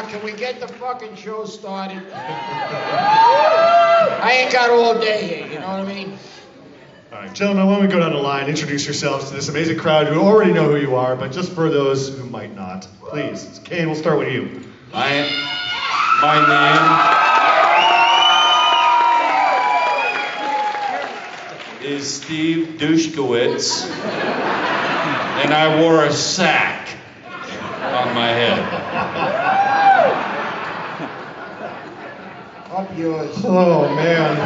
can we get the fucking show started? I ain't got all day here, you know what I mean? All right, gentlemen, why don't we go down the line, introduce yourselves to this amazing crowd who already know who you are, but just for those who might not, please. Kane, we'll start with you. My name is Steve Dushkowitz, and I wore a sack on my head. Up yours. Oh, man.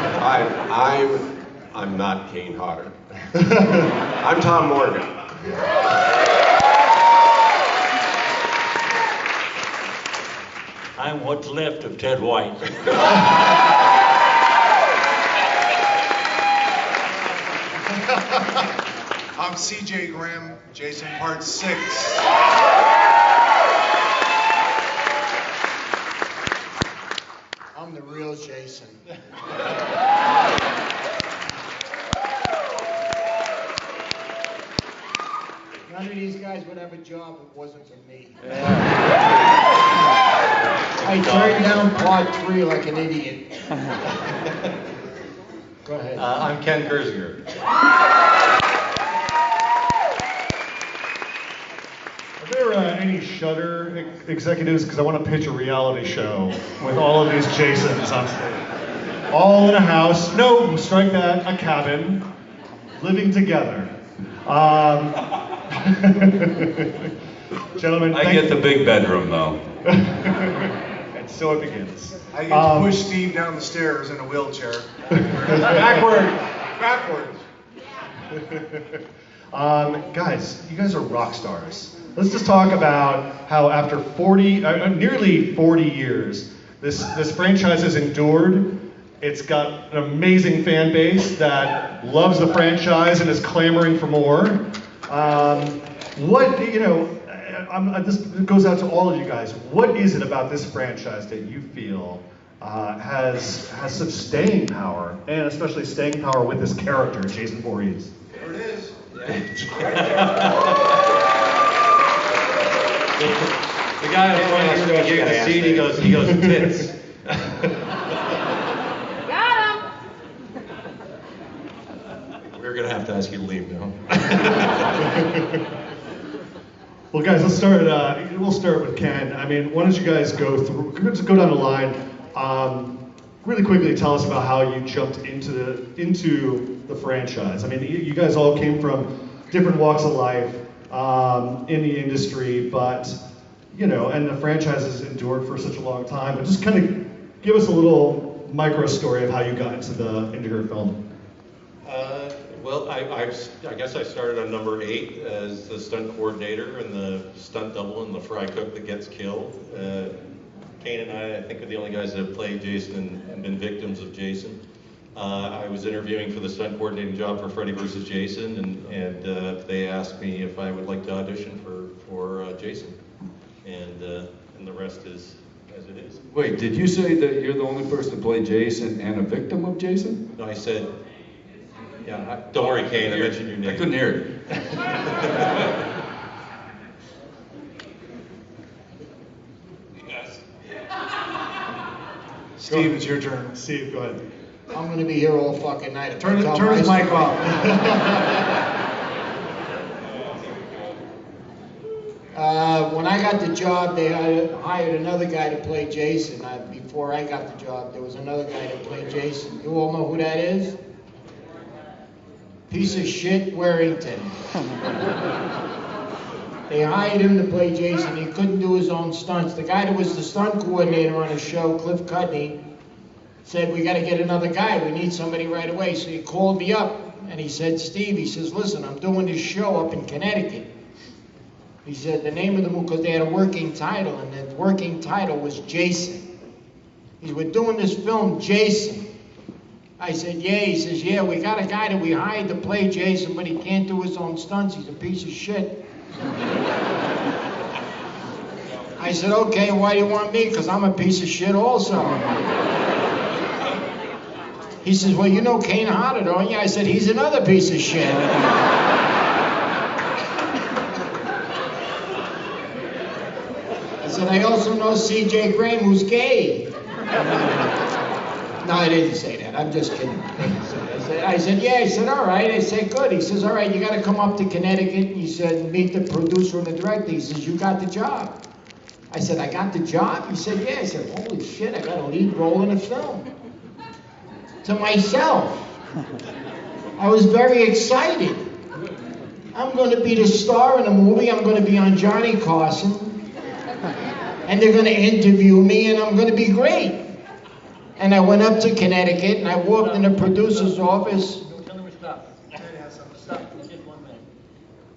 I'm not Kane Hodder. I'm Tom Morgan. I'm what's left of Ted White. I'm CJ Graham, Jason Part 6. I'm the real Jason. None of these guys would have a job if it wasn't for me. I turned down part 3 like an idiot. Go ahead. I'm Ken Kersinger. Are there any Shudder executives? Because I want to pitch a reality show with all of these Jasons on stage. All in a house. No, strike that. A cabin. Living together. Gentlemen, I get the big bedroom, though. And so it begins. I get to push Steve down the stairs in a wheelchair. Backwards. Guys, you guys are rock stars. Let's just talk about how after nearly 40 years, this franchise has endured. It's got an amazing fan base that loves the franchise and is clamoring for more. This goes out to all of you guys. What is it about this franchise that you feel has such staying power, and especially staying power with this character, Jason Voorhess? There it is. The guy in front of you gave the seat, he goes, tits. Got him! We're gonna have to ask you to leave now. Well, guys, let's start. We'll start with Ken. I mean, why don't you guys go down the line? Really quickly, tell us about how you jumped into the franchise. I mean, you guys all came from different walks of life in the industry, but and the franchise has endured for such a long time. But just kind of give us a little micro story of how you got into your film. Well, I guess I started on number 8 as the stunt coordinator and the stunt double and the fry cook that gets killed. Kane and I think, are the only guys that have played Jason and been victims of Jason. I was interviewing for the stunt coordinating job for Freddy vs. Jason, and they asked me if I would like to audition for Jason, and the rest is as it is. Wait, did you say that you're the only person to play Jason and a victim of Jason? No, I said, yeah, don't worry, Kane, I mentioned your name. I couldn't hear it. Steve, it's your turn. Steve, go ahead. I'm gonna be here all fucking night. Turn his mic off. When I got the job, they hired another guy to play Jason. Before I got the job, there was another guy to play Jason. You all know who that is? Piece of shit Warrington. They hired him to play Jason. He couldn't do his own stunts. The guy that was the stunt coordinator on the show, Cliff Cudney, said, we got to get another guy. We need somebody right away. So he called me up and he said, Steve, he says, listen, I'm doing this show up in Connecticut. He said the name of the movie, because they had a working title, and the working title was Jason. He said, we're doing this film, Jason. I said, yeah. He says, yeah, we got a guy that we hired to play Jason, but he can't do his own stunts. He's a piece of shit. I said, okay, why do you want me? Because I'm a piece of shit also. He says, well, you know Kane Hodder, don't you? I said, he's another piece of shit. said, I also know C.J. Graham, who's gay. No, I didn't say that. I'm just kidding. I said, yeah. I said, all right. I said, good. He says, all right, you got to come up to Connecticut. And he said, meet the producer and the director. He says, you got the job. I said, I got the job? He said, yeah. I said, holy shit, I got a lead role in a film. To myself. I was very excited. I'm going to be the star in a movie. I'm going to be on Johnny Carson. And they're going to interview me, and I'm going to be great. And I went up to Connecticut, and I walked in the producer's office. Tell him to stop. Stop for just 1 minute.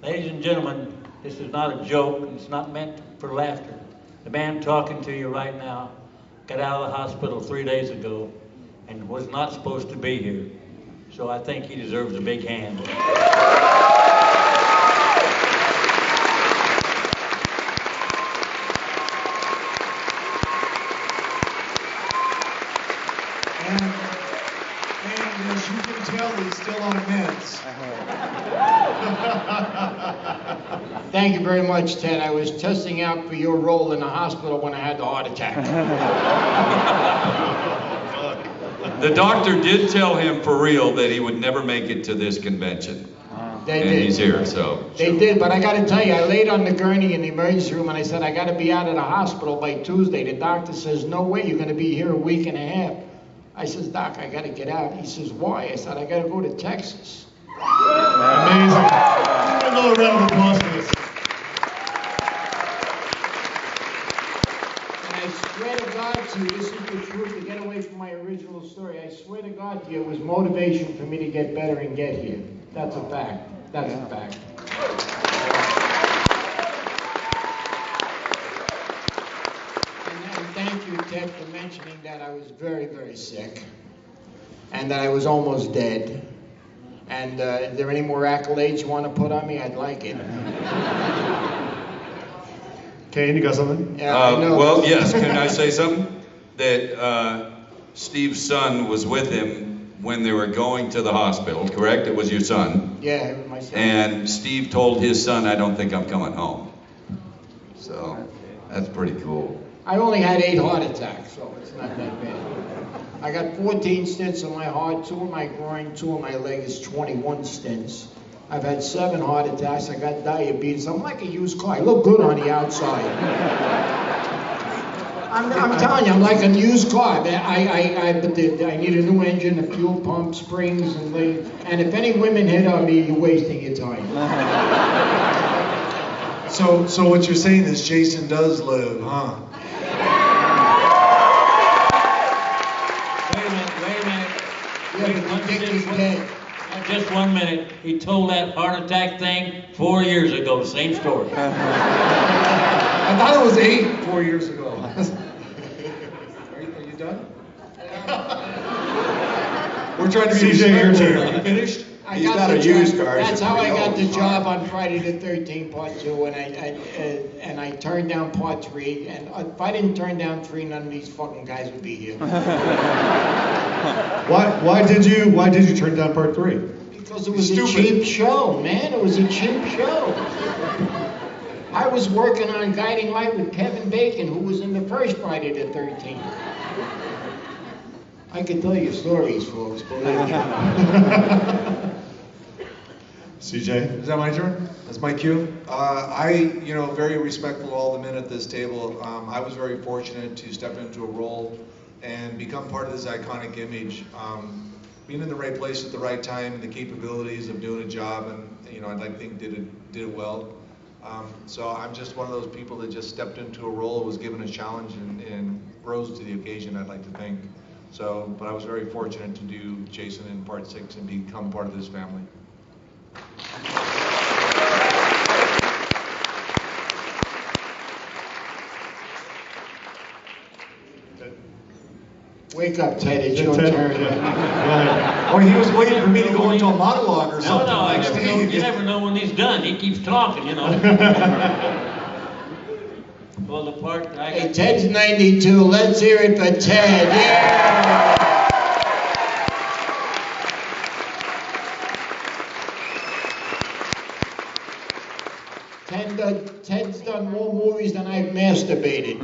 Ladies and gentlemen, this is not a joke. It's not meant for laughter. The man talking to you right now got out of the hospital 3 days ago and was not supposed to be here. So I think he deserves a big hand. And as you can tell, he's still on meds. Thank you very much, Ted. I was testing out for your role in the hospital when I had the heart attack. The doctor did tell him for real that he would never make it to this convention. They And did. he's here, so. They did, but I got to tell you, I laid on the gurney in the emergency room and I said, I got to be out of the hospital by Tuesday. The doctor says, no way, you're going to be here a week and a half. I says, Doc, I got to get out. He says, why? I said, I got to go to Texas. Amazing. Another round of applause for this. And I swear to God to you, this is the truth, to get away from my original story. I swear to God to you, it was motivation for me to get better and get here. That's a fact. That's a fact. And thank you, Ted, for mentioning that I was very, very sick. And that I was almost dead. And is there any more accolades you want to put on me? I'd like it. Kane, you got something? Yeah, I know. Well, yes, can I say something? That Steve's son was with him when they were going to the hospital, correct? It was your son. Yeah, it was my son. And Steve told his son, I don't think I'm coming home. So, that's pretty cool. I only had 8 heart attacks, so it's not that bad. I got 14 stents in my heart, 2 in my groin, 2 in my leg is 21 stents. I've had 7 heart attacks. I got diabetes. I'm like a used car. I look good on the outside. I'm telling you, I'm like a used car. But I need a new engine, a fuel pump, springs, and if any women hit on me, you're wasting your time. So what you're saying is Jason does live, huh? Wait a minute. Yeah, but you think he's dead. Just 1 minute. He told that heart attack thing 4 years ago. Same story. I thought it was 4 years ago. Are you done? We're trying to be CJ, your respectful. turn. Are you finished? I He's got not the a used job. car, That's he's a how I pretty got old the car. job on Friday the 13th, part 2, and I turned down part 3. And if I didn't turn down 3, none of these fucking guys would be here. Why did you turn down part 3? Because it was a Stupid. cheap show, man. It was a cheap show. I was working on Guiding Light with Kevin Bacon, who was in the first Friday the 13th. I could tell you stories, folks, believe me. CJ? Is that my turn? That's my cue. Very respectful of all the men at this table. I was very fortunate to step into a role and become part of this iconic image. Being in the right place at the right time, the capabilities of doing a job, and I'd like to think did it well. So I'm just one of those people that just stepped into a role, was given a challenge, and rose to the occasion, I'd like to think. But I was very fortunate to do Jason in part 6 and become part of this family. Wake up, Ted. It's your Ted? turn. Yeah. Or he was waiting for me to go into a monologue or No, something. I like never know, Steve. you never know when he's done. He keeps talking, Well, the part I Hey, got. Ted's 92. Let's hear it for Ted. Yeah! Ted's done more movies than I've masturbated.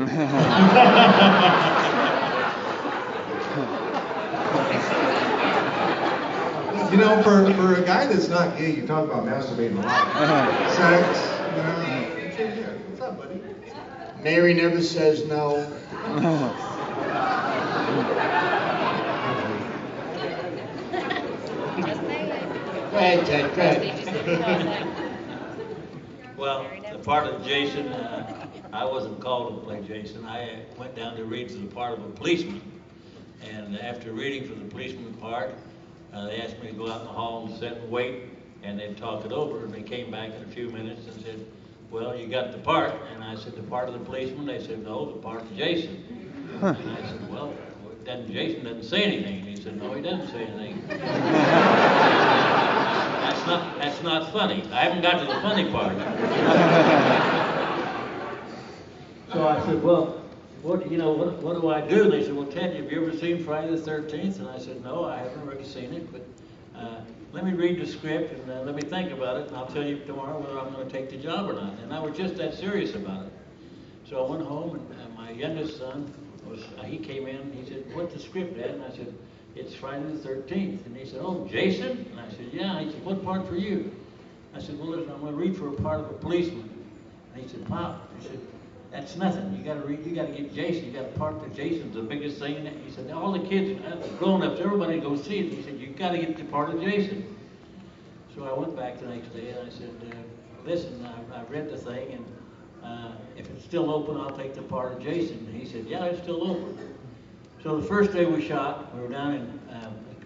You know, for a guy that's not gay, you talk about masturbating a lot. Sex, you know. What's up, buddy? Mary never says no. Go ahead, Ted, go ahead. Well, the part of Jason, I wasn't called to play Jason. I went down to read for the part of a policeman. And after reading for the policeman part, they asked me to go out in the hall and sit and wait, and they'd talk it over. And they came back in a few minutes and said, well, you got the part. And I said, the part of the policeman? They said, no, the part of Jason. And I said, well, then Jason doesn't say anything. And he said, no, he doesn't say anything. That's not funny. I haven't got to the funny part. So I said, well, what do I do? And they said, well, Ted, have you ever seen Friday the 13th? And I said, no, I haven't really seen it, but let me read the script and let me think about it, and I'll tell you tomorrow whether I'm going to take the job or not. And I was just that serious about it. So I went home, and my youngest son, he came in, and he said, what's the script, Dad? And I said, it's Friday the 13th. And he said, oh, Jason? And I said, yeah. He said, what part for you? I said, well, listen, I'm going to read for a part of a policeman. And he said, Pop, he said, that's nothing. You got to get Jason. You got to part that Jason's the biggest thing. He said, all the kids, grown-ups, everybody go see it. He said, you got to get the part of Jason. So I went back the next day and I said, listen, I read the thing, and if it's still open, I'll take the part of Jason. And he said, yeah, it's still open. So the first day we shot, we were down in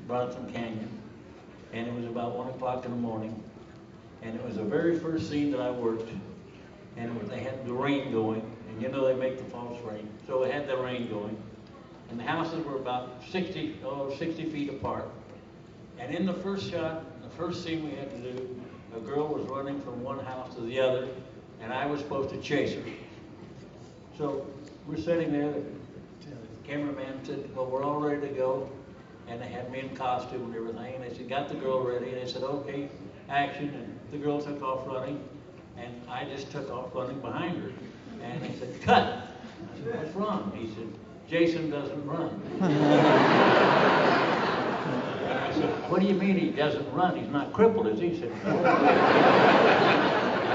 Bronson Canyon, and it was about 1 o'clock in the morning, and it was the very first scene that I worked, and they had the rain going, and you know they make the false rain, so they had the rain going, and the houses were about 60 feet apart, and in the first shot, the first scene we had to do, a girl was running from one house to the other, and I was supposed to chase her. So we're sitting there, the cameraman said, well, we're all ready to go, and they had me in costume and everything, and they said, got the girl ready, and they said, okay, action, and the girl took off running, and I just took off running behind her, and they said, cut. I said, what's wrong? He said, Jason doesn't run. And I said, what do you mean he doesn't run? He's not crippled, is he? He said, no.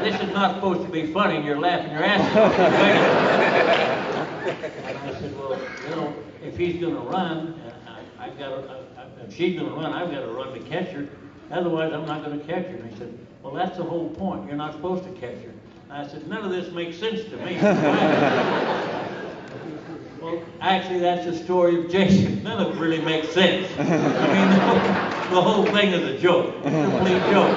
This is not supposed to be funny, and you're laughing your ass off. And I said, well, you know, if he's going to run, if she's going to run, I've got to run to catch her. Otherwise, I'm not going to catch her. And he said, well, that's the whole point. You're not supposed to catch her. And I said, none of this makes sense to me. Well, actually, that's the story of Jason. None of it really makes sense. I mean, the whole thing is a joke, a complete joke.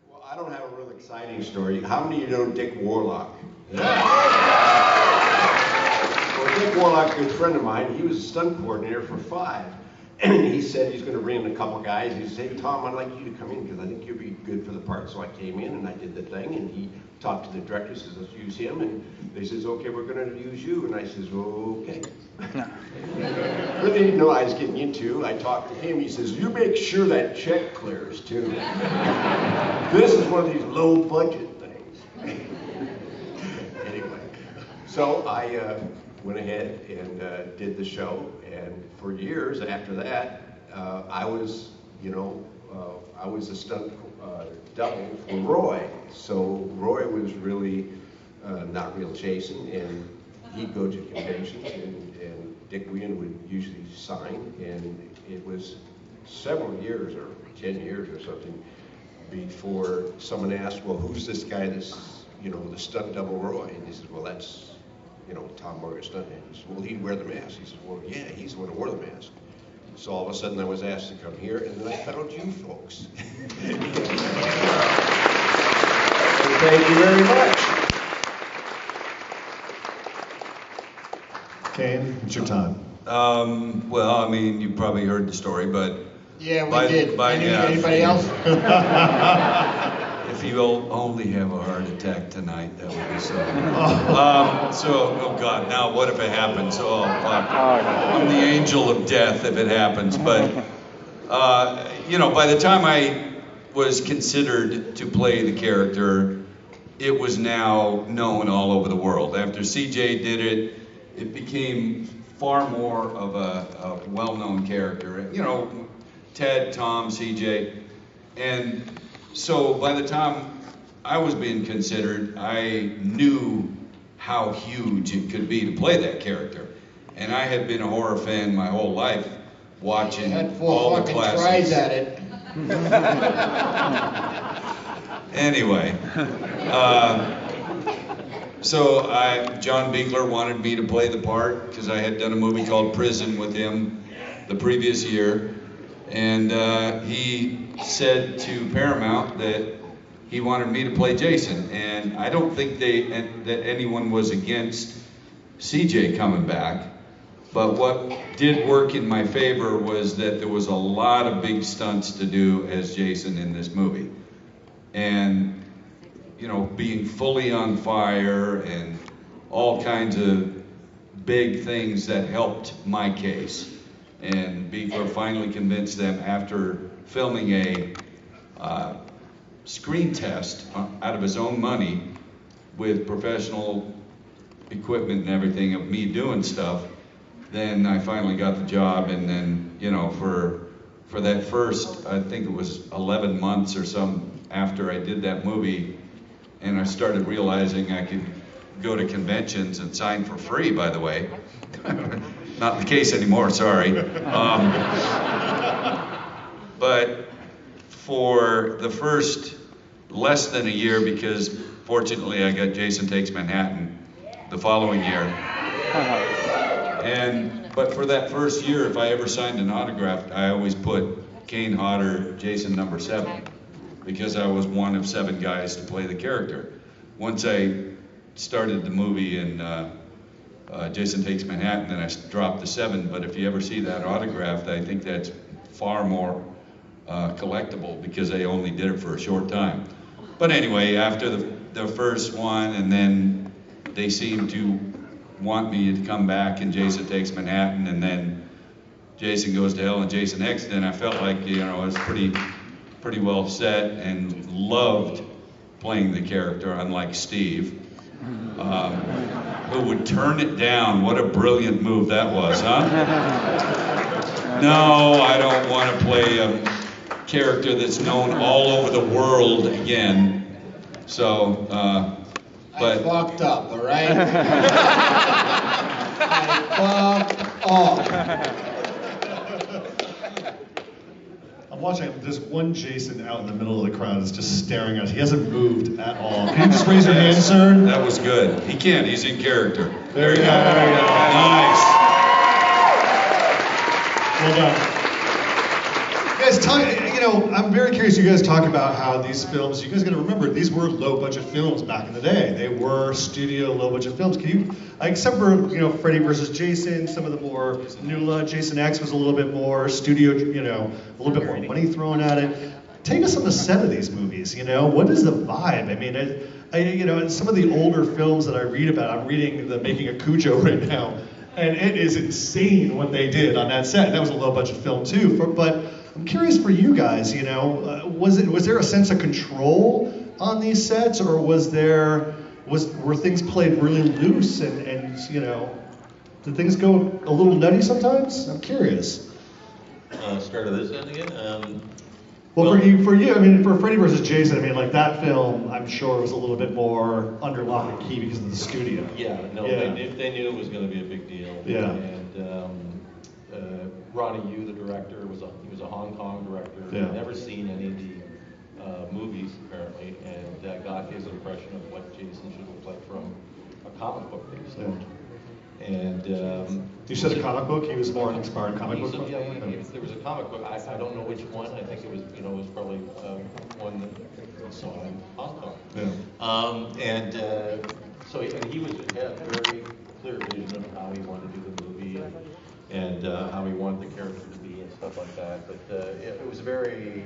Well, I don't have a real exciting story. How many of you know Dick Warlock? Yeah. Well, Dick Warlock's a good friend of mine. He was a stunt coordinator for 5. And he said he's going to bring in a couple guys. He said, hey, Tom, I'd like you to come in because I think you'll be good for the part. So I came in and I did the thing. And he talked to the director, says, let's use him. And they says, okay, we're going to use you. And I says, well, okay. Really didn't know I was getting into. I talked to him. He says, you make sure that check clears, too. This is one of these low budget things. Anyway, so I went ahead and did the show, and for years after that, I was a stunt double for Roy. So Roy was really not real Jason, and he'd go to conventions, and Dick Wien would usually sign, and it was several years, or 10 years or something, before someone asked, well, who's this guy that's, the stunt double Roy? And he says, well, that's Tom Morgan stuntman. He said, well, he'd wear the mask. He said, well, yeah, he's the one who wore the mask. So all of a sudden I was asked to come here, and then I found you folks. Thank you very much. Kane, it's your time. Well, I mean, you probably heard the story, but Yeah, we did. Anybody else? if you'll only have a heart attack tonight, that would be so. Oh God, now what if it happens? Oh, fuck. I'm the angel of death if it happens. But, you know, by the time I was considered to play the character, it was now known all over the world. After CJ did it, it became far more of a well-known character. You know, Ted, Tom, CJ. And so by the time I was being considered, I knew how huge it could be to play that character. And I had been a horror fan my whole life, watching Had all four the fucking classics. tries at it. Anyway, so John Biegler wanted me to play the part because I had done a movie called Prison with him the previous year. And he said to Paramount that he wanted me to play Jason. And I don't think that anyone was against CJ coming back. But what did work in my favor was that there was a lot of big stunts to do as Jason in this movie. And, you know, being fully on fire and all kinds of big things that helped my case. And Biegler finally convinced them after filming a screen test out of his own money with professional equipment and everything of me doing stuff. Then I finally got the job, and then, you know, for that first, I think it was 11 months or some after I did that movie, and I started realizing I could go to conventions and sign for free, by the way. Not the case anymore, sorry. But for the first less than a year, because fortunately I got Jason Takes Manhattan the following year. But for that first year, if I ever signed an autograph, I always put Kane Hodder, Jason number 7, because I was one of 7 guys to play the character. Once I started the movie and Jason Takes Manhattan, then I dropped the 7, but if you ever see that autographed, I think that's far more collectible because they only did it for a short time. But anyway, after the first one, and then they seemed to want me to come back in Jason Takes Manhattan, and then Jason Goes to Hell and Jason X, then I felt like, you know, I was pretty well set and loved playing the character, unlike Steve. Who would turn it down. What a brilliant move that was, huh? No, I don't want to play a character that's known all over the world again. So, but... I fucked up, all right? I fucked up. I'm watching, there's one Jason out in the middle of the crowd that's just staring at us. He hasn't moved at all. Can you just raise your hand, sir? That was good. He can't, he's in character. There you go. There you go. Nice. Well done. Guys, you know, I'm very curious. You guys talk about how these films, you guys got to remember, these were low-budget films back in the day. They were studio low-budget films. Can you, except for, you know, Freddy versus Jason, some of the more new Jason X was a little bit more studio, you know, a little bit more money thrown at it. Take us on the set of these movies, you know? What is the vibe? I mean, you know, some of the older films that I read about, I'm reading The Making of Cujo right now, and it is insane what they did on that set. That was a low-budget film too, but I'm curious for you guys, you know, was there a sense of control on these sets, or were things played really loose and you know, did things go a little nutty sometimes? I'm curious. Start of this end again. Well, for you, I mean, for Freddy versus Jason, I mean, like that film, I'm sure was a little bit more under lock and key because of the studio. Yeah, no, Yeah. They knew it was going to be a big deal. Yeah. And Ronnie Yu, the director, he was a Hong Kong director. Yeah. He'd never seen any of the movies apparently, and got his impression of what Jason should look like from a comic book basically. Yeah. And You said a comic book? He was more an inspired comic book? there was a comic book. I don't know which one. I think it was, you know, it was probably one that we saw in Hong Kong. Yeah. So he was had a very clear vision of how he wanted to do the movie and how he wanted the character to be and stuff like that. But it was very,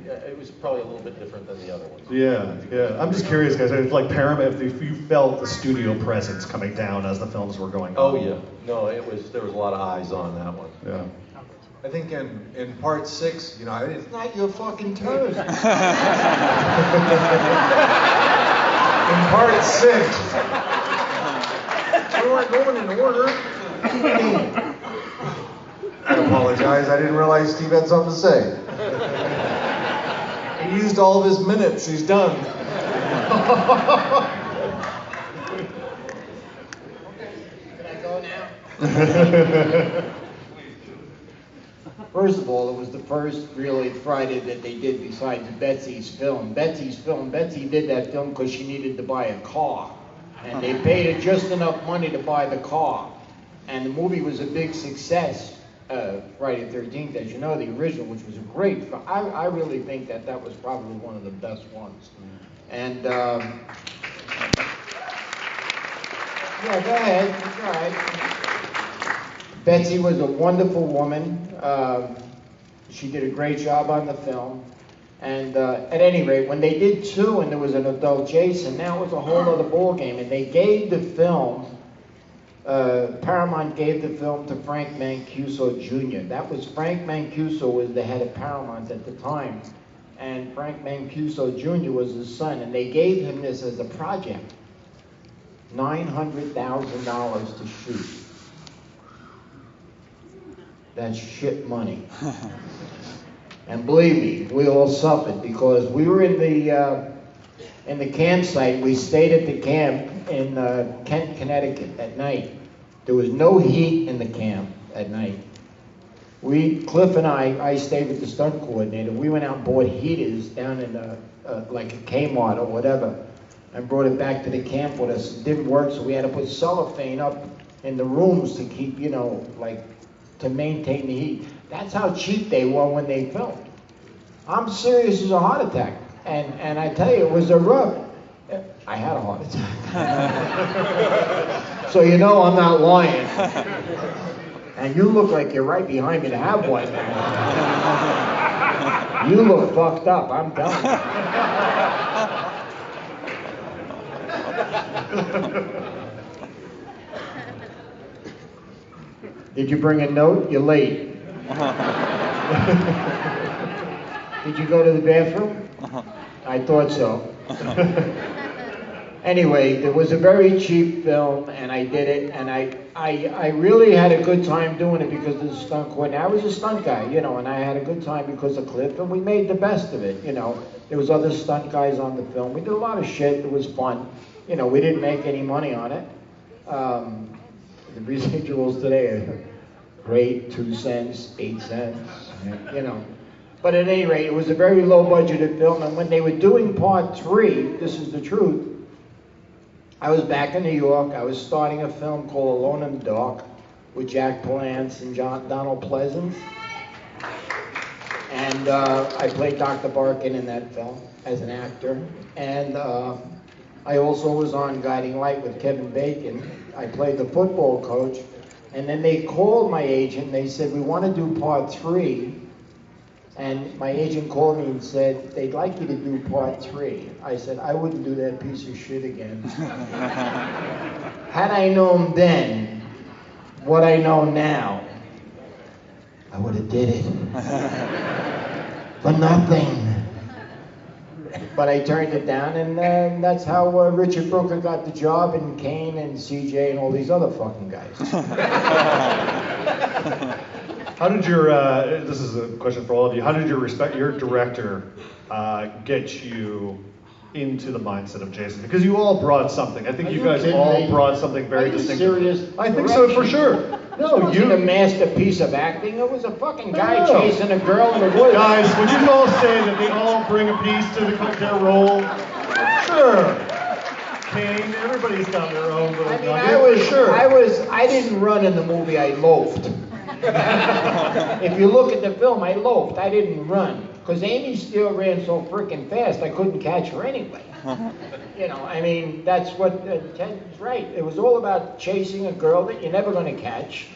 it was probably a little bit different than the other ones. Yeah, yeah. I'm just curious, guys. If, like Paramount, if you felt the studio presence coming down as the films were going on. Oh yeah, no, there was a lot of eyes on that one. Yeah. I think in part 6, you know, it's Not your fucking turn. in part 6. We weren't going in order. I apologize. I didn't realize Steve had something to say. He used all of his minutes. He's done. Can I go now? First of all, it was the first really Friday that they did besides Betsy's film. Betsy did that film because she needed to buy a car. And they paid her just enough money to buy the car. And the movie was a big success, Friday the 13th, as you know, the original, which was a great film. I really think that was probably one of the best ones. And, yeah, go ahead, it's all right. Betsy was a wonderful woman. She did a great job on the film. And at any rate, when they did 2 and there was an adult Jason, now it was a whole other ballgame. And they gave the film, Paramount gave the film to Frank Mancuso Jr. That was, Frank Mancuso was the head of Paramount at the time. And Frank Mancuso Jr. was his son. And they gave him this as a project. $900,000 to shoot. That's shit money. And believe me, we all suffered because we were in the campsite. We stayed at the camp in Kent, Connecticut at night. There was no heat in the camp at night. Cliff and I stayed with the stunt coordinator. We went out and bought heaters down in like a Kmart or whatever and brought it back to the camp with us. It didn't work, so we had to put cellophane up in the rooms to keep, you know, like, to maintain the heat. That's how cheap they were when they filmed. I'm serious as a heart attack. And I tell you, it was a rub. I had a heart attack. So you know I'm not lying. And you look like you're right behind me to have one, man. You look fucked up, I'm telling you. Did you bring a note? You're late. Did you go to the bathroom? I thought so. Anyway, it was a very cheap film, and I did it, and I really had a good time doing it because of the stunt coordinator. I was a stunt guy, you know, and I had a good time because of Cliff, and we made the best of it, you know. There was other stunt guys on the film. We did a lot of shit. It was fun. You know, we didn't make any money on it. The residuals today are great, 2 cents, 8 cents, you know. But at any rate, it was a very low budgeted film, and when they were doing part 3, this is the truth, I was back in New York. I was starting a film called Alone in the Dark with Jack Palance and Donald Pleasance. And I played Dr. Barkin in that film as an actor. And I also was on Guiding Light with Kevin Bacon. I played the football coach. And then they called my agent. They said, we want to do part 3. And my agent called me and said, they'd like you to do part 3. I said, I wouldn't do that piece of shit again. Had I known then what I know now, I would have did it. For nothing. But I turned it down, and that's how Richard Brooker got the job, and Kane and CJ and all these other fucking guys. How did your, this is a question for all of you, how did your director get you into the mindset of Jason? Because you all brought something. I think you guys all brought something very distinctive. Serious? I think so, for sure. No, it wasn't a masterpiece of acting. It was a fucking guy chasing a girl in the woods. Guys, would you all say that they all bring a piece to their role? Sure. Kane, everybody's got their own little nugget. I didn't run in the movie, I loafed. If you look at the film, I loafed. I didn't run. Because Amy Steele ran so freaking fast, I couldn't catch her anyway. You know, I mean, that's what Ted's right. It was all about chasing a girl that you're never going to catch.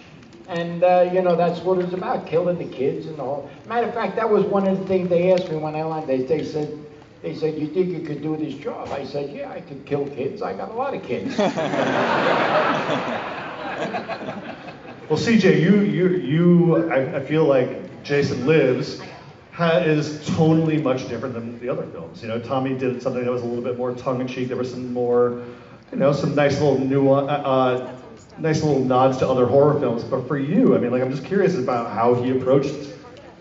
And, you know, that's what it's about, killing the kids and all. Matter of fact, that was one of the things they asked me when I landed. They said, you think you could do this job? I said, yeah, I could kill kids. I got a lot of kids. Well, CJ, I feel like Jason Lives is tonally much different than the other films. You know, Tommy did something that was a little bit more tongue-in-cheek. There was some more, you know, some nice little nice little nods to other horror films. But for you, I mean, like, I'm just curious about how he approached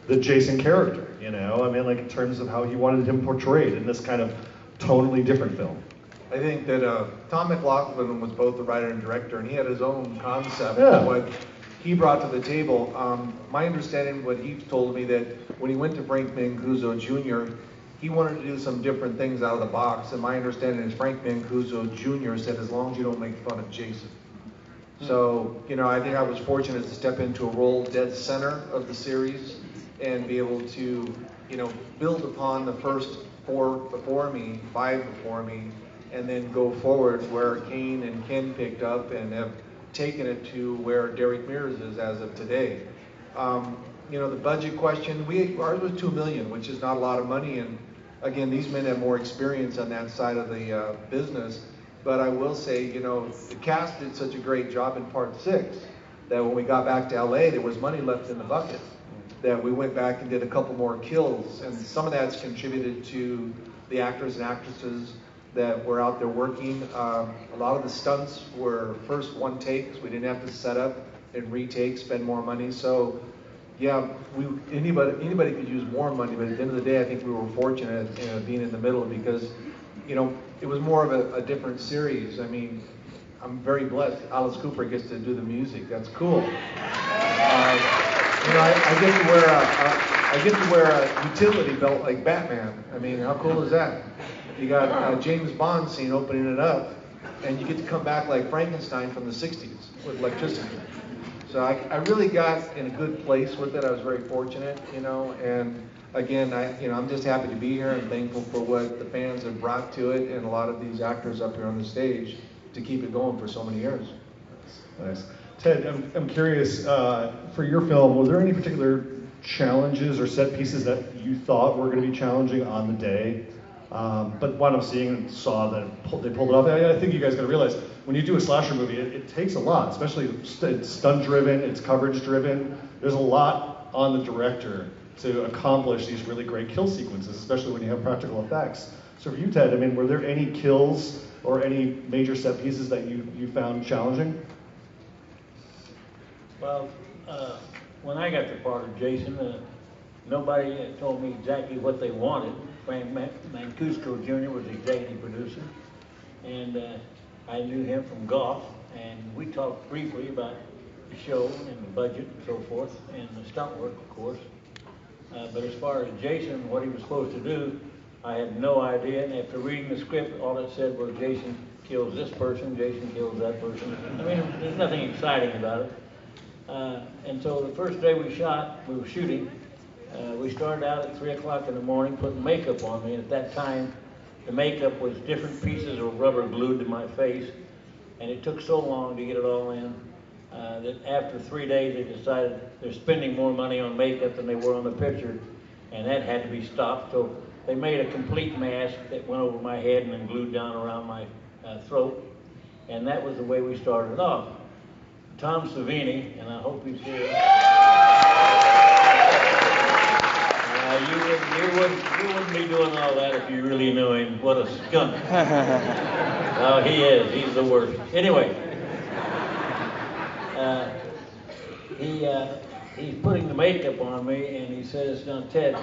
the Jason character. You know, I mean, like, in terms of how he wanted him portrayed in this kind of tonally different film. I think that Tom McLaughlin was both the writer and director, and he had his own concept Yeah. of what he brought to the table. My understanding, what he told me, that when he went to Frank Mancuso Jr., he wanted to do some different things out of the box. And my understanding is Frank Mancuso Jr. said, as long as you don't make fun of Jason. So, you know, I think I was fortunate to step into a role dead center of the series and be able to, you know, build upon the first 4 before me, 5 before me, and then go forward where Kane and Ken picked up and have taken it to where Derek Mears is as of today. You know, the budget question, ours was $2 million, which is not a lot of money, and again, these men have more experience on that side of the business. But I will say, you know, the cast did such a great job in part 6 that when we got back to LA, there was money left in the bucket. That we went back and did a couple more kills, and some of that's contributed to the actors and actresses that were out there working. A lot of the stunts were first one takes. We didn't have to set up and retake, spend more money. So, yeah, anybody could use more money, but at the end of the day, I think we were fortunate being in the middle because, you know, it was more of a different series. I mean, I'm very blessed. Alice Cooper gets to do the music. That's cool. You know, I get to wear a utility belt like Batman. I mean, how cool is that? You got a James Bond scene opening it up, and you get to come back like Frankenstein from the 60s with electricity. So I really got in a good place with it. I was very fortunate, you know, and again, I'm just happy to be here and thankful for what the fans have brought to it and a lot of these actors up here on the stage to keep it going for so many years. Nice. Ted, I'm curious, for your film, was there any particular challenges or set pieces that you thought were going to be challenging on the day, but wound up seeing and saw that they pulled it off? I think you guys got to realize, when you do a slasher movie, it takes a lot, especially it's stunt-driven, it's coverage-driven. There's a lot on the director to accomplish these really great kill sequences, especially when you have practical effects. So for you, Ted, I mean, were there any kills or any major set pieces that you found challenging? Well, when I got the part of Jason, nobody told me exactly what they wanted. Frank Mancuso Jr. was the executive producer, and I knew him from golf, and we talked briefly about the show and the budget and so forth, and the stunt work, of course. But as far as Jason, what he was supposed to do, I had no idea, and after reading the script, all it said was Jason kills this person, Jason kills that person. I mean, there's nothing exciting about it. And so the first day we were shooting, we started out at 3 o'clock in the morning putting makeup on me. And at that time, the makeup was different pieces of rubber glued to my face. And it took so long to get it all in that after 3 days, they decided they're spending more money on makeup than they were on the picture. And that had to be stopped. So they made a complete mask that went over my head and then glued down around my throat. And that was the way we started off. Tom Savini, and I hope he's here. You wouldn't be doing all that if you really knew him. What a skunk. Oh, he is. He's the worst. Anyway, he's putting the makeup on me, and he says, now, Ted,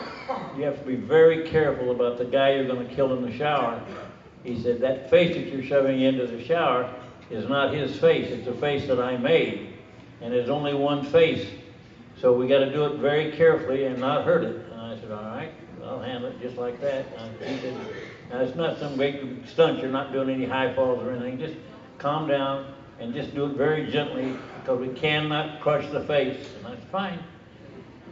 you have to be very careful about the guy you're going to kill in the shower. He said, that face that you're shoving into the shower is not his face. It's a face that I made. And there's only one face. So we got to do it very carefully and not hurt it. And I said, all right, I'll handle it just like that. And he said, now it's not some great stunt. You're not doing any high falls or anything. Just calm down and just do it very gently because we cannot crush the face. And I said, fine.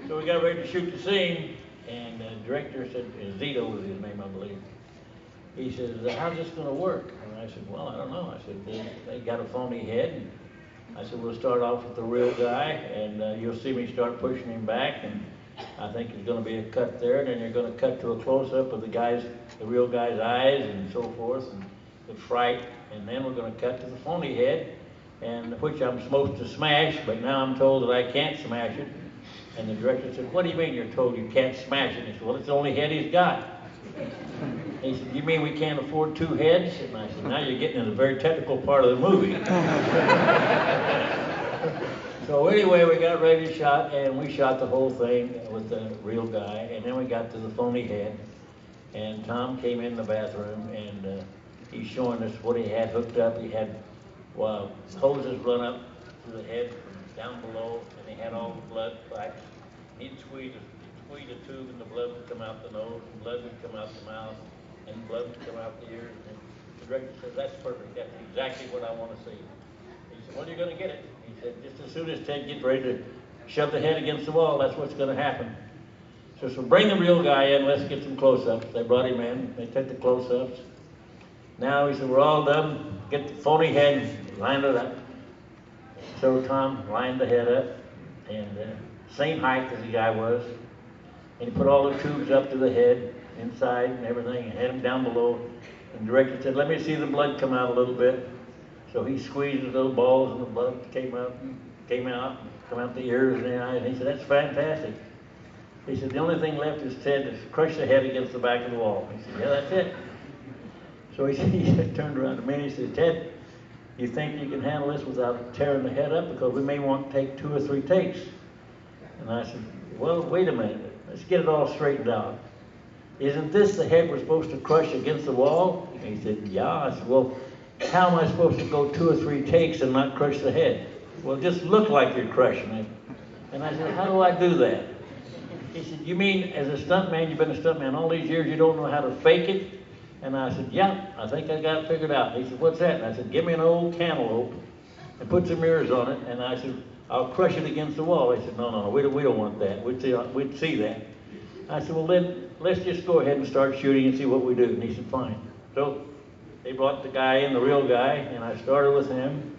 So we got ready to shoot the scene. And the director said, Zito was his name, I believe. He says, how's this going to work? And I said, well, I don't know. I said, they got a phony head. And I said, we'll start off with the real guy, and you'll see me start pushing him back, and I think there's going to be a cut there, and then you're going to cut to a close-up of the real guy's eyes and so forth, and the fright, and then we're going to cut to the phony head, and which I'm supposed to smash, but now I'm told that I can't smash it. And the director said, what do you mean you're told you can't smash it? He said, well, it's the only head he's got. He said, you mean we can't afford 2 heads? And I said, now you're getting into the very technical part of the movie. So anyway, we got ready to shot, and we shot the whole thing with the real guy, and then we got to the phony head, and Tom came in the bathroom, and he's showing us what he had hooked up. He had hoses run up to the head from down below, and he had all the blood pipes. He'd squeeze a tube, and the blood would come out the nose, and blood would come out the mouth, and blood would come out the ears. And the director said, that's perfect. That's exactly what I want to see. He said, when are you going to get it? He said, just as soon as Ted gets ready to shove the head against the wall, that's what's going to happen. So bring the real guy in, let's get some close-ups. They brought him in, they took the close-ups. Now he said, we're all done, get the phony head, line it up. So Tom lined the head up, and same height as the guy was. And he put all the tubes up to the head, inside and everything, and had him down below. And the director said, let me see the blood come out a little bit. So he squeezed the little balls, and the blood came out the ears and the eyes. And he said, that's fantastic. He said, the only thing left is Ted to crush the head against the back of the wall. He said, yeah, that's it. So he turned around to me and he said, Ted, you think you can handle this without tearing the head up? Because we may want to take 2 or 3 takes. And I said, well, wait a minute. Let's get it all straightened out. Isn't this the head we're supposed to crush against the wall? And he said, yeah. I said, well, how am I supposed to go 2 or 3 takes and not crush the head? Well, just look like you're crushing it. And I said, how do I do that? He said, you mean as a stuntman, you've been a stuntman all these years, you don't know how to fake it? And I said, yeah, I think I got it figured out. He said, what's that? And I said, give me an old cantaloupe and put some mirrors on it. And I said, I'll crush it against the wall. He said, no, we don't want that. We'd see that. I said, well, then let's just go ahead and start shooting and see what we do. And he said, fine. So they brought the guy in, the real guy, and I started with him.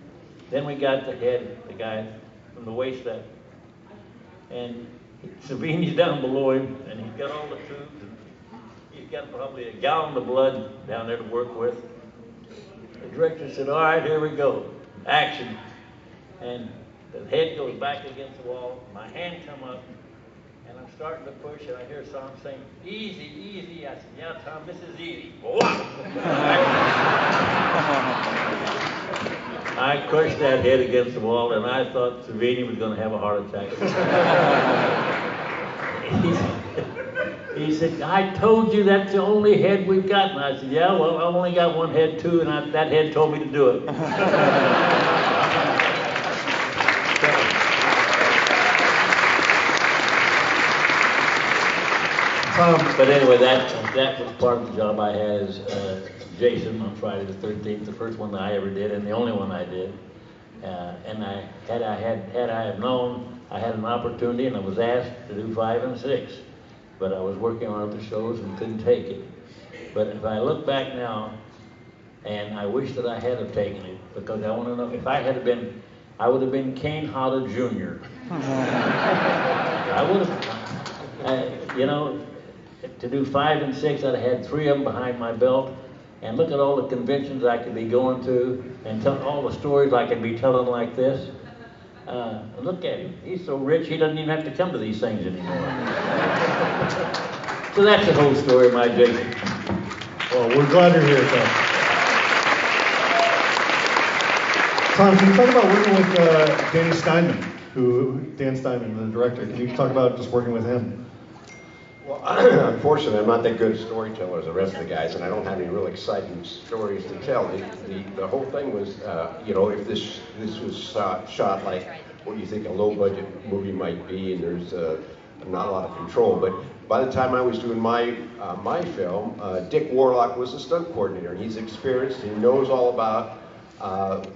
Then we got the head, the guy from the waist up. And Savini's down below him, and he's got all the tubes, and he's got probably a gallon of blood down there to work with. The director said, all right, here we go, action. And the head goes back against the wall, my hand come up, and I'm starting to push, and I hear Tom saying, easy, easy. I said, yeah, Tom, this is easy. I crushed that head against the wall, and I thought Savini was going to have a heart attack. He said, I told you that's the only head we've got. And I said, yeah, well, I've only got one head too, and that head told me to do it. But anyway, that was part of the job I had as Jason on Friday the 13th, the first one that I ever did, and the only one I did. And had I have known, I had an opportunity, and I was asked to do 5 and 6, but I was working on other shows and couldn't take it. But if I look back now, and I wish that I had have taken it, because I want to know if I had been, I would have been Kane Hodder Jr. I would have, you know. To do 5 and 6, I'd have had 3 of them behind my belt, and look at all the conventions I could be going to, and tell all the stories I could be telling like this. Look at him; he's so rich he doesn't even have to come to these things anymore. So that's the whole story of my Jason. Well, we're glad you're here, Tom. Tom, can you talk about working with Dan Steinman, the director? Can you talk about just working with him? Well, unfortunately, I'm not that good a storyteller as the rest of the guys, and I don't have any real exciting stories to tell. The whole thing was, you know, if this was shot like what you think a low-budget movie might be, and there's not a lot of control. But by the time I was doing my film, Dick Warlock was the stunt coordinator, and he's experienced. He knows all about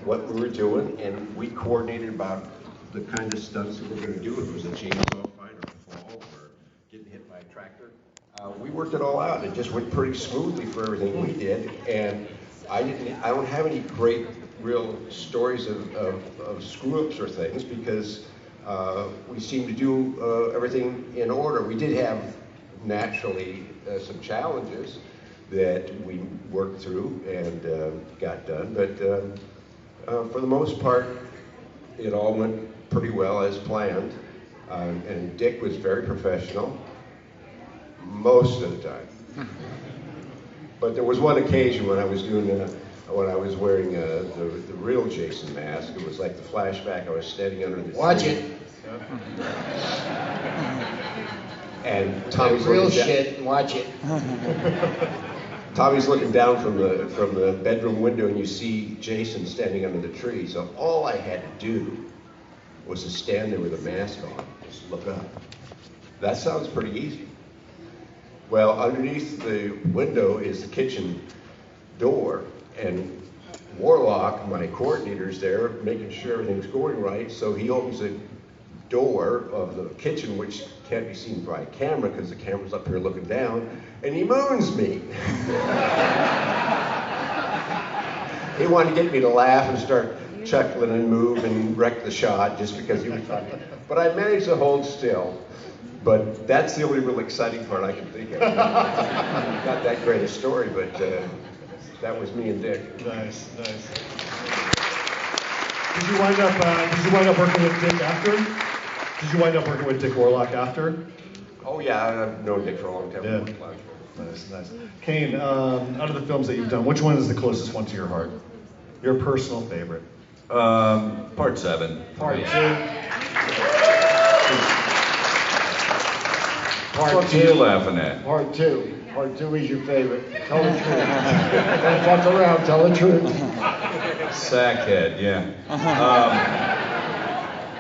what we were doing, and we coordinated about the kind of stunts that we're going to do. If it was a chainsaw fight or a fall or getting hit by a tractor. We worked it all out, and it just went pretty smoothly for everything we did. And I don't have any great real stories of screw-ups or things because we seem to do everything in order. We did have naturally some challenges that we worked through and got done, but for the most part, it all went pretty well as planned. And Dick was very professional most of the time. But there was one occasion when I was doing when I was wearing the real Jason mask. It was like the flashback. I was standing under the Watch tree. it. And Tommy's Real looking down. shit, and watch it. Tommy's looking down from the bedroom window, and you see Jason standing under the tree. So all I had to do was to stand there with a mask on, just look up. That sounds pretty easy. Well, underneath the window is the kitchen door, and Warlock, my coordinator's there, making sure everything's going right. So he opens the door of the kitchen, which can't be seen by camera because the camera's up here looking down, and he moons me. He wanted to get me to laugh and start chuckling and move and wreck the shot just because he was funny. But I managed to hold still. But that's the only real exciting part I can think of. Not that great a story, but that was me and Dick. Nice, nice. Did you wind up working with Dick after? Did you wind up working with Dick Warlock after? Oh yeah, I've known Dick for a long time. Yeah. Nice, nice. Kane, out of the films that you've done, which one is the closest one to your heart? Your personal favorite? Part 7. Part 2. What are you laughing at? Part 2. Part 2 is your favorite. Tell the truth. Don't fuck around, tell the truth. Sackhead, yeah.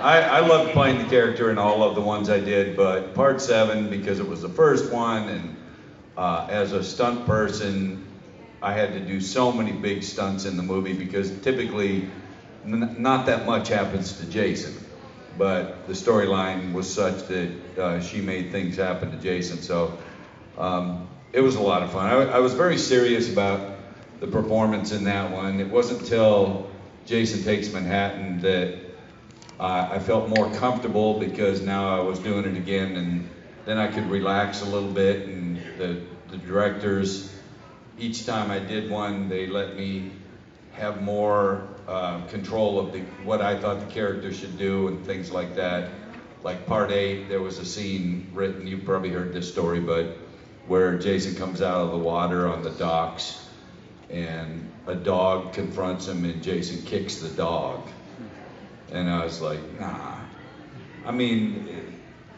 I loved playing the character in all of the ones I did, but Part 7, because it was the first one, and as a stunt person, I had to do so many big stunts in the movie because typically not that much happens to Jason. But the storyline was such that she made things happen to Jason, so it was a lot of fun. I was very serious about the performance in that one. It wasn't until Jason Takes Manhattan that I felt more comfortable because now I was doing it again, and then I could relax a little bit, and the directors, each time I did one, they let me have more control of what I thought the character should do and things like that. Like Part 8, there was a scene written, you've probably heard this story, but where Jason comes out of the water on the docks and a dog confronts him and Jason kicks the dog. And I was like, nah. I mean,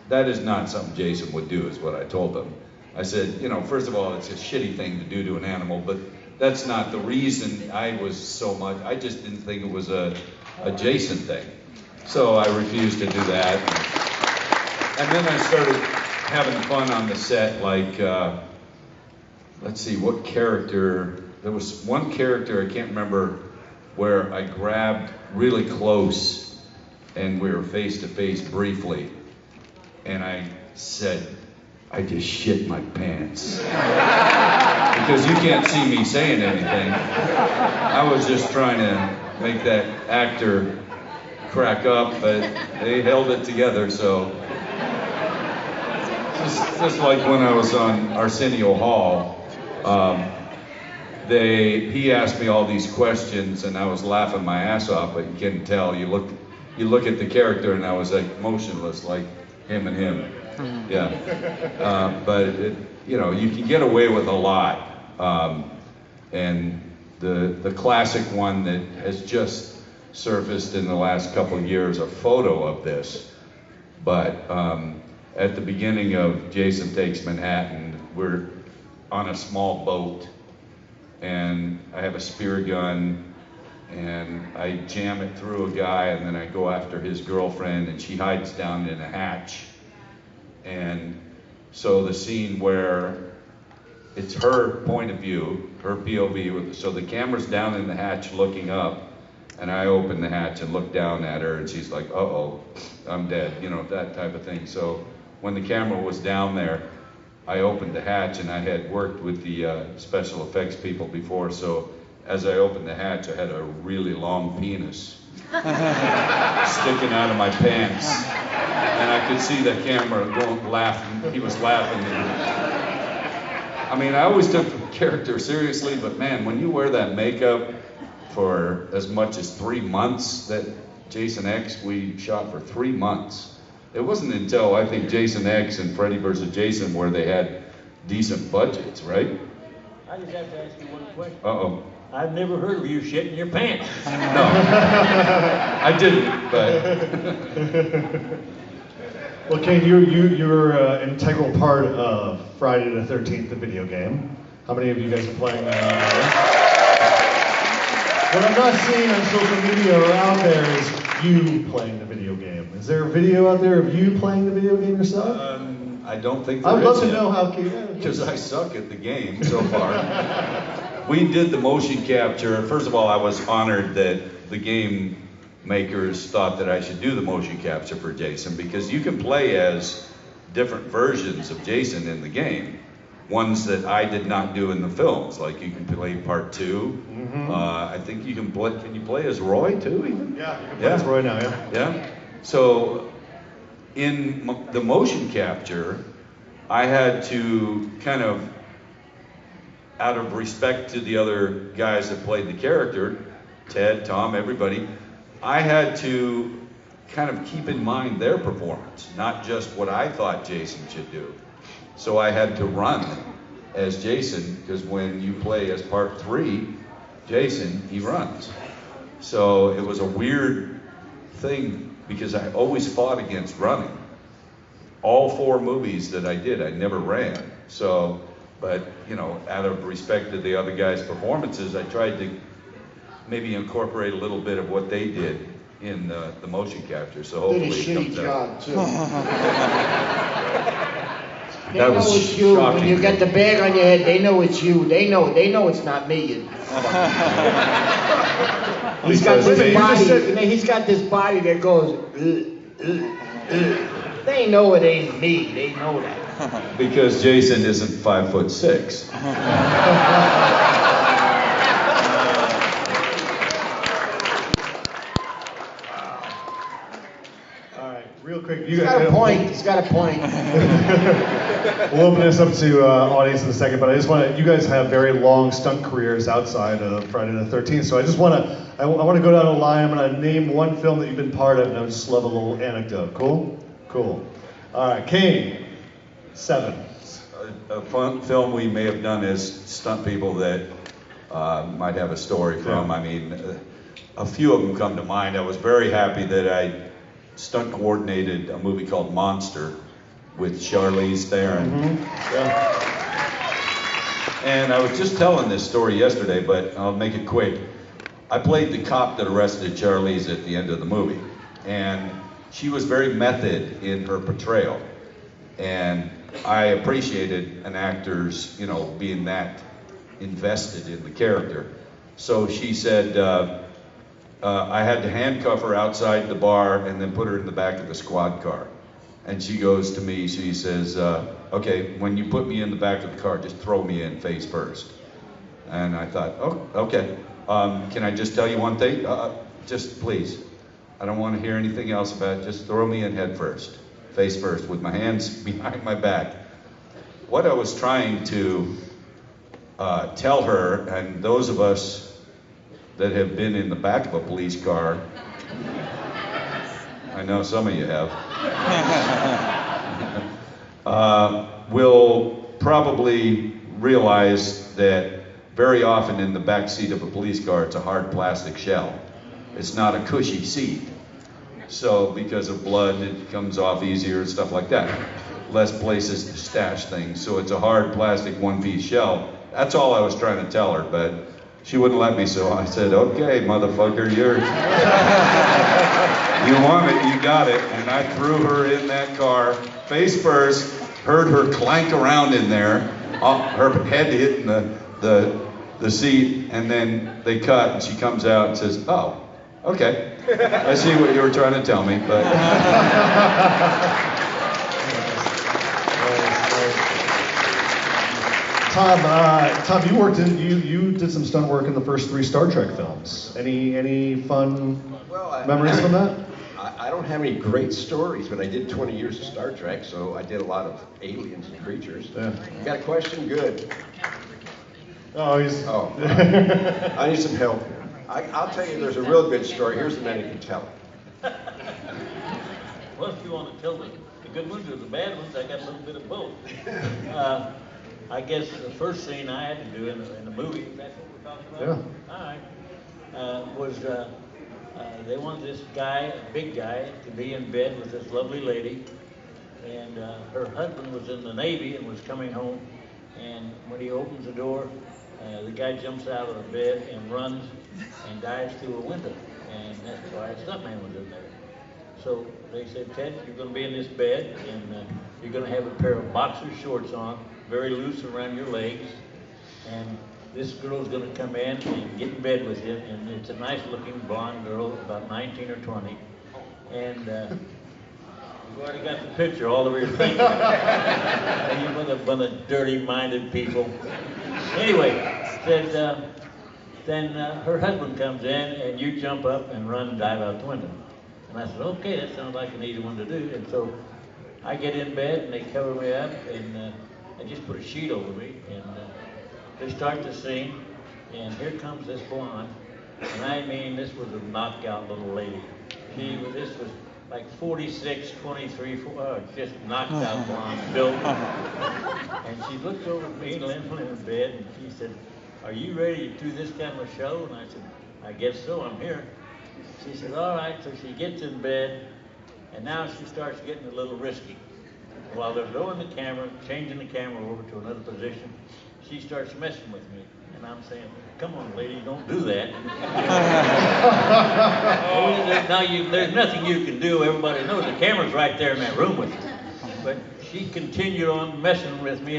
that is not something Jason would do, is what I told them. I said, you know, first of all, it's a shitty thing to do to an animal, but that's not the reason I was so much. I just didn't think it was a Jason thing. So I refused to do that. And then I started having fun on the set, like, let's see, what character? There was one character, I can't remember, where I grabbed really close and we were face to face briefly. And I said, I just shit my pants. Because you can't see me saying anything. I was just trying to make that actor crack up, but they held it together, so. Just like when I was on Arsenio Hall, he asked me all these questions and I was laughing my ass off, but you couldn't tell. You look at the character and I was like motionless, like him and him. Yeah, but you know, you can get away with a lot. And the classic one that has just surfaced in the last couple of years, a photo of this. But at the beginning of Jason Takes Manhattan, we're on a small boat, and I have a spear gun, and I jam it through a guy, and then I go after his girlfriend, and she hides down in a hatch. And so the scene where it's her point of view, her POV, so the camera's down in the hatch looking up, and I open the hatch and look down at her, and she's like, uh-oh, I'm dead, you know, that type of thing. So when the camera was down there, I opened the hatch, and I had worked with the special effects people before, so as I opened the hatch, I had a really long penis sticking out of my pants, and I could see the camera going laughing. He was laughing. I mean, I always took the character seriously, but man, when you wear that makeup for as much as 3 months, that Jason X we shot for 3 months. It wasn't until I think Jason X and Freddy vs. Jason where they had decent budgets, right? I just have to ask you one question. Uh-oh. I've never heard of you shitting your pants. No, I didn't, but. Well, Kane, you're an integral part of Friday the 13th, the video game. How many of you guys are playing What I'm not seeing on social media or out there is you playing the video game. Is there a video out there of you playing the video game yourself? I don't think there I'd is love to yet. know how. Because I suck at the game so far. We did the motion capture. First of all, I was honored that the game makers thought that I should do the motion capture for Jason, because you can play as different versions of Jason in the game. Ones that I did not do in the films, like you can play part 2. I think you can play. Can you play as Roy too? Even? Yeah, you can play as Roy now. Yeah. Yeah. So in the motion capture, I had to kind of, out of respect to the other guys that played the character, Ted, Tom, everybody, I had to kind of keep in mind their performance, not just what I thought Jason should do. So I had to run as Jason, because when you play as part 3, Jason, he runs. So it was a weird thing, because I always fought against running. All 4 movies that I did, I never ran. So, but, you know, out of respect to the other guys' performances, I tried to maybe incorporate a little bit of what they did in the motion capture. So hopefully Did a it shitty comes out. job, too. They That know was it's you. When shocking. you get the bag on your head, they know it's you. They know it's not me. He's got Wait a minute, this you just body. said- He's got this body that goes. They know it ain't me. They know that. Because Jason isn't 5'6". All right, real quick. You He's guys got a point. He's got a point. We'll open this up to audience in a second, but I just want to. You guys have very long stunt careers outside of Friday the 13th, so I just want to. I want to go down the line. I'm going to name one film that you've been part of, and I would just love a little anecdote. Cool? Cool. All right, Kane. 7. A fun film we may have done as stunt people that might have a story from. Yeah. I mean, a few of them come to mind. I was very happy that I stunt coordinated a movie called Monster with Charlize Theron. Yeah. And I was just telling this story yesterday, but I'll make it quick. I played the cop that arrested Charlize at the end of the movie, and she was very method in her portrayal. And I appreciated an actor's, you know, being that invested in the character. So she said, I had to handcuff her outside the bar and then put her in the back of the squad car. And she goes to me, she says, okay, when you put me in the back of the car, just throw me in face first. And I thought, oh, okay. Can I just tell you one thing? Just please. I don't want to hear anything else about it. Just throw me in head first, face first, with my hands behind my back. What I was trying to tell her, and those of us that have been in the back of a police car, I know some of you have, will probably realize that very often in the back seat of a police car, it's a hard plastic shell. It's not a cushy seat. So because of blood, it comes off easier and stuff like that. Less places to stash things. So it's a hard plastic one-piece shell. That's all I was trying to tell her, but she wouldn't let me, so I said, okay, motherfucker, you want it, you got it. And I threw her in that car, face first, heard her clank around in there, her head hitting the seat, and then they cut, and she comes out and says, oh, okay. I see what you were trying to tell me, but... Tom, you did some stunt work in the first 3 Star Trek films. Any fun memories from that? I don't have any great stories, but I did 20 years of Star Trek, so I did a lot of aliens and creatures. Yeah. You got a question? Good. Oh, he's. Oh, I need some help here. I'll tell you, there's a real good story. Here's the man who can tell it. Well, if you want to tell the good ones or the bad ones, I got a little bit of both. I guess the first scene I had to do in the movie, that's what we're talking about? Yeah. All right. Was they wanted this guy, a big guy, to be in bed with this lovely lady, and her husband was in the Navy and was coming home, and when he opens the door, the guy jumps out of the bed and runs and dives through a window, and that's why a stuntman was in there. So they said, Ted, you're going to be in this bed, and you're going to have a pair of boxer shorts on, very loose around your legs, and this girl's going to come in and get in bed with you, and it's a nice-looking blonde girl, about 19 or 20, and you've already got the picture all over your finger. You must have been a dirty-minded people. Anyway, then her husband comes in, and you jump up and run and dive out the window. And I said, okay, that sounds like an easy one to do. And so I get in bed, and they cover me up, and I just put a sheet over me, and they start the scene, and here comes this blonde, and I mean, this was a knockout little lady. This was like 46, 23, just knocked out blonde, built. And she looked over at me, laying in bed, and she said, are you ready to do this kind of a show? And I said, I guess so, I'm here. She said, all right, so she gets in bed, and now she starts getting a little risky. While they're rolling the camera, changing the camera over to another position, she starts messing with me. And I'm saying, come on, lady, don't do that. There's nothing you can do. Everybody knows the camera's right there in that room with you. But she continued on messing with me.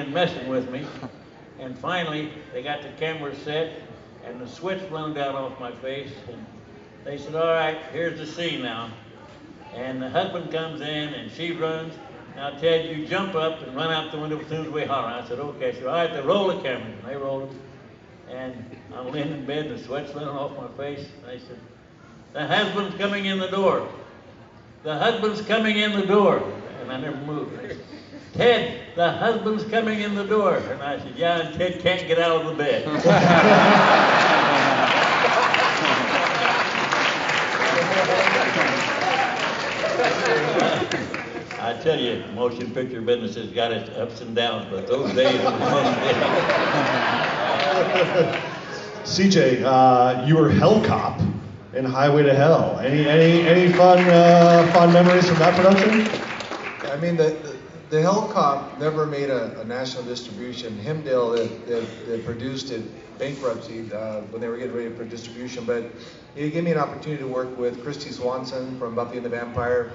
And finally, they got the camera set, and the sweat's running down off my face. And they said, all right, here's the scene now. And the husband comes in, and she runs. Now, Ted, you jump up and run out the window as soon as we holler. I said, okay. So, all right, they roll the camera. And they rolled it. And I'm laying in bed, and the sweat's running off my face. And they said, the husband's coming in the door. The husband's coming in the door. And I never moved. They said, Ted, the husband's coming in the door. And I said, yeah, and Ted can't get out of the bed. I tell you, motion picture business has got its ups and downs, but those days were fun days. CJ, you were Hell Cop in Highway to Hell. Any fun memories from that production? I mean, the Hell Cop never made a national distribution. Himdale that produced it, bankruptcy, when they were getting ready for distribution, but it gave me an opportunity to work with Christy Swanson from Buffy and the Vampire,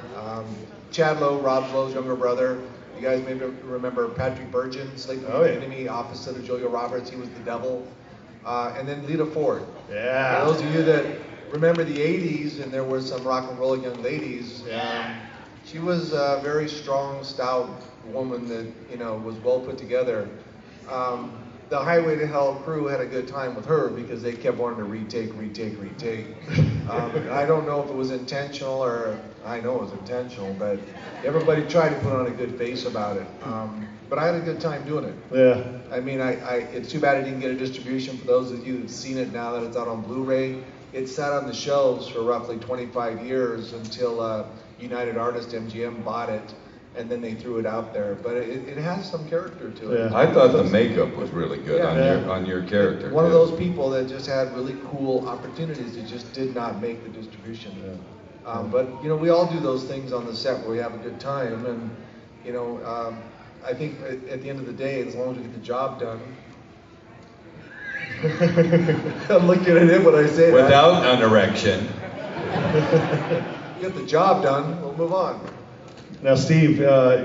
Chad Lowe, Rob Lowe's younger brother. You guys maybe remember Patrick Burgeon, Sleeping with the Enemy, opposite of Julia Roberts. He was the devil. And then Lita Ford. Yeah. For those of you that remember the 80s, and there were some rock and roll young ladies, she was a very strong, stout woman that, was well put together. The Highway to Hell crew had a good time with her because they kept wanting to retake. I don't know if it was intentional, or I know it was intentional, but everybody tried to put on a good face about it. But I had a good time doing it. Yeah. I mean, it's too bad I didn't get a distribution. For those of you who've seen it now that it's out on Blu-ray, it sat on the shelves for roughly 25 years until United Artists, MGM, bought it, and then they threw it out there. But it has some character to it. Yeah. I thought the makeup was really good Yeah. on your character. One of too. those people that just had really cool opportunities that just did not make the distribution. But we all do those things on the set where we have a good time, and I think at the end of the day, as long as we get the job done. I'm looking at him when I say Without an erection. Get the job done, we'll move on. Now, Steve,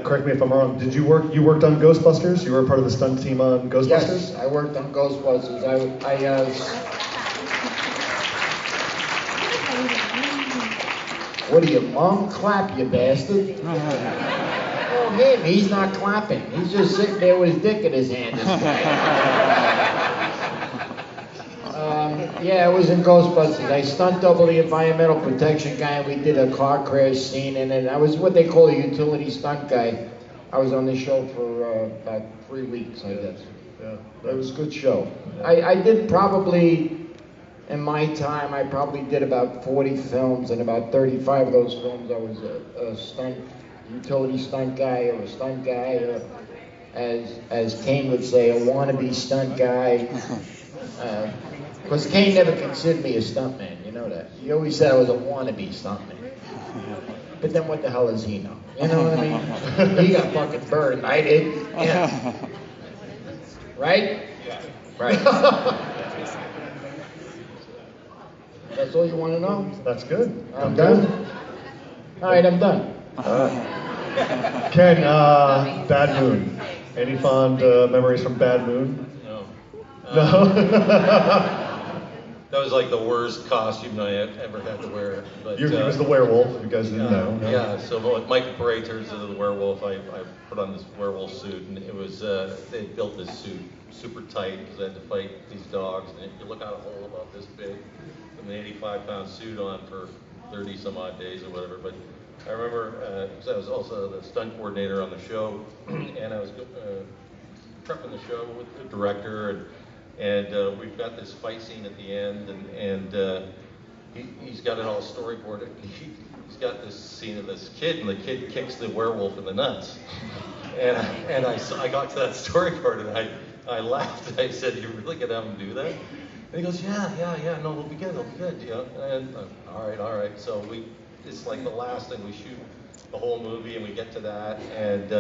correct me if I'm wrong. You worked on Ghostbusters? You were part of the stunt team on Ghostbusters? Yes, I worked on Ghostbusters. What are you, mom? Clap, you bastard. Oh him. He's not clapping. He's just sitting there with his dick in his hand. Yeah, it was in Ghostbusters. I stunt double the environmental protection guy, and we did a car crash scene, and then I was what they call a utility stunt guy. I was on the show for about 3 weeks, I guess. Yeah. It was a good show. I did probably, in my time, I probably did about 40 films, and about 35 of those films I was a stunt, utility stunt guy, or a stunt guy, or as Kane would say, a wannabe stunt guy. Because Kane never considered me a stuntman, you know that. He always said I was a wannabe stuntman. But then what the hell does he know? You know what I mean? He got fucking burned. I did. Yeah. Right? Yeah. Right. That's all you want to know? That's good. I'm done? All right, I'm done. Ken, Bad Moon. Any fond memories from Bad Moon? No. No? That was like the worst costume I ever had to wear. But, He was the werewolf, if you guys didn't know. No? Yeah, so Michael Paré turns into the werewolf. I put on this werewolf suit, and it was, they built this suit super tight because I had to fight these dogs. And you look out a hole about this big, with an 85-pound suit on for 30 some odd days or whatever. But I remember, because I was also the stunt coordinator on the show, and I was prepping the show with the director, and we've got this fight scene at the end, and he's got it all storyboarded. He's got this scene of this kid, and the kid kicks the werewolf in the nuts. And I got to that storyboard, and I laughed, and I said, "You really gonna have him do that?" And he goes, "Yeah, no, it'll be good, you know." And all right. So it's like the last thing, we shoot the whole movie, and we get to that, and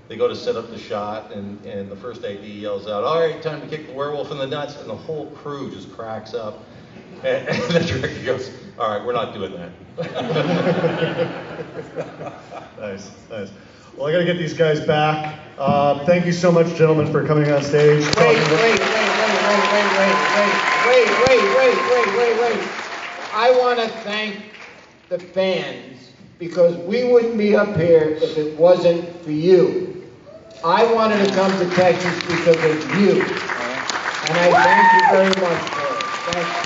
they go to set up the shot, and the first AD yells out, "All right, time to kick the werewolf in the nuts," and the whole crew just cracks up. And the director goes, "All right, we're not doing that." Nice. Well, I got to get these guys back. Thank you so much, gentlemen, for coming on stage. Wait. I want to thank the fans, because we wouldn't be up here if it wasn't for you. I wanted to come to Texas because of you. And I thank you very much for it. Thank you.